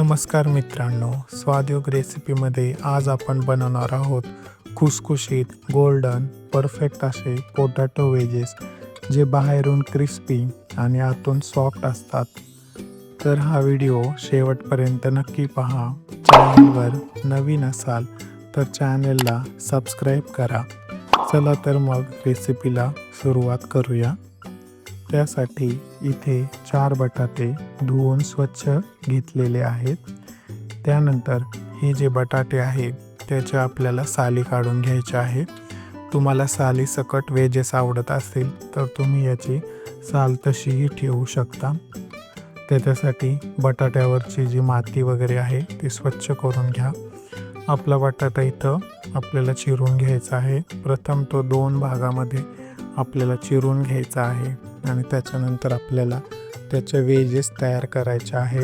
नमस्कार मित्रांनो, स्वादयोग रेसिपीमध्ये आज आपण बनवणार आहोत खुसखुशीत गोल्डन परफेक्ट असे पोटॅटो वेजेस जे बाहेरून क्रिस्पी आणि आतून सॉफ्ट असतात. तर हा व्हिडिओ शेवटपर्यंत नक्की पहा. चॅनलवर नवीन असाल तर चॅनलला सबस्क्राईब करा. चला तर मग रेसिपीला सुरुवात करूया. त्यासाठी इथे 4 बटाटे धुवून स्वच्छ घेतलेले आहेत. त्यानंतर हे जे बटाटे आहेत त्याच्या आपल्याला साली काढून घ्यायच्या आहेत. तुम्हाला सालीसकट वेजेस आवडत असेल तर तुम्ही याची साल तशीही ठेवू शकता. त्याच्यासाठी बटाट्यावरची जी माती वगैरे आहे ती स्वच्छ करून घ्या. आपला बटाटा इथं आपल्याला चिरून घ्यायचा आहे. प्रथम तो 2 भागामध्ये आपल्याला चिरून घ्यायचा आहे आणि त्याच्यानंतर आपल्याला त्याचे वेजेस तयार करायचे आहे.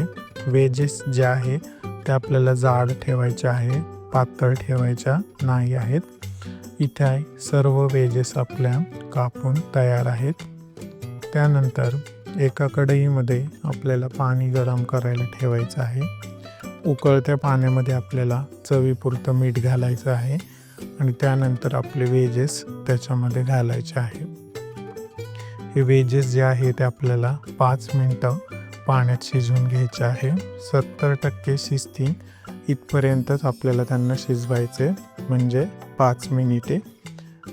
वेजेस जे आहे ते आपल्याला जाड ठेवायचे आहे, पातळ ठेवायच्या नाही आहेत. इथे सर्व वेजेस आपल्या कापून तयार आहेत. त्यानंतर एका कढईमध्ये आपल्याला पाणी गरम करायला ठेवायचं आहे. उकळत्या पाण्यामध्ये आपल्याला चवीपुरतं मीठ घालायचं आहे आणि त्यानंतर आपले वेजेस त्याच्यामध्ये घालायचे आहे. हे वेजेस जे आहे ते आपल्याला 5 मिनटं पाण्यात शिजवून घ्यायचे आहे. 70% शिजतील इथपर्यंतच आपल्याला त्यांना शिजवायचे, म्हणजे 5 मिनिटे.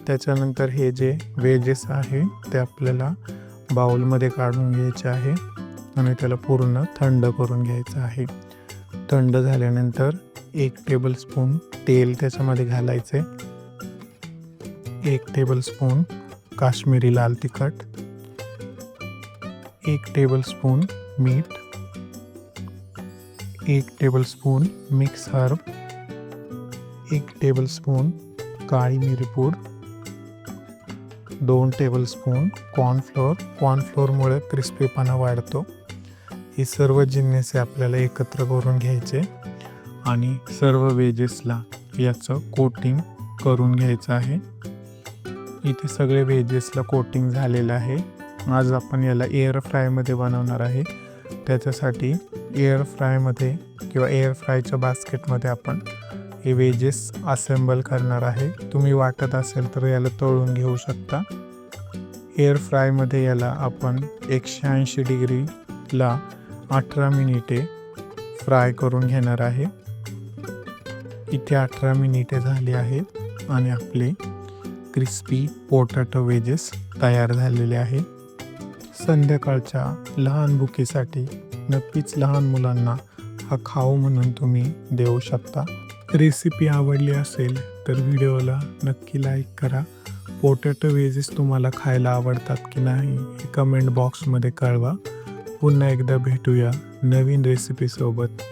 त्याच्यानंतर हे जे वेजेस आहे ते आपल्याला बाउलमध्ये काढून घ्यायचे आहे आणि त्याला पूर्ण थंड करून घ्यायचं आहे. थंड झाल्यानंतर 1 टेबलस्पून तेल त्याच्यामध्ये घालायचे, 1 टेबलस्पून काश्मीरी लाल तिखट, 1 टेबलस्पून मीठ, 1 टेबलस्पून मिक्स हर्ब, 1 टेबलस्पून काळी मिरीपूड, 2 टेबलस्पून कॉर्नफ्लोअर. कॉर्नफ्लोअरमुळे क्रिस्पीपणा वाढतो. ही सर्व जिन्नसे आपल्याला एकत्र करून घ्यायचे आणि सर्व वेजेसला याचं कोटिंग करून घ्यायचं आहे. इथे सगळे वेजेसला कोटिंग झालेलं आहे. आज आपण याला एअर फ्रायमध्ये बनवणार आहे. त्याच्यासाठी एअर फ्रायमध्ये किंवा एअर फ्रायच्या बास्केटमध्ये आपण हे वेजेस असेंबल करणार आहे. तुम्ही वाटत असेल तर याला तळून घेऊ शकता. एअर फ्रायमध्ये याला आपण 180 डिग्रीला 18 मिनिटे फ्राय करून घेणार आहे. इथे 18 मिनिटे झाली आहेत आणि आपले क्रिस्पी पोटॅटो वेजेस तयार झालेले आहे. संध्याकाळच्या लहान भुकेसाठी नक्कीच लहान मुलांना हा खाऊ म्हणून तुम्ही देऊ शकता. रेसिपी आवडली असेल तर व्हिडिओला नक्की लाईक करा. पोटॅटो वेजेस तुम्हाला खायला आवडतात की नाही हे कमेंट बॉक्समध्ये कळवा. पुन्हा एकदा भेटूया नवीन रेसिपीसोबत.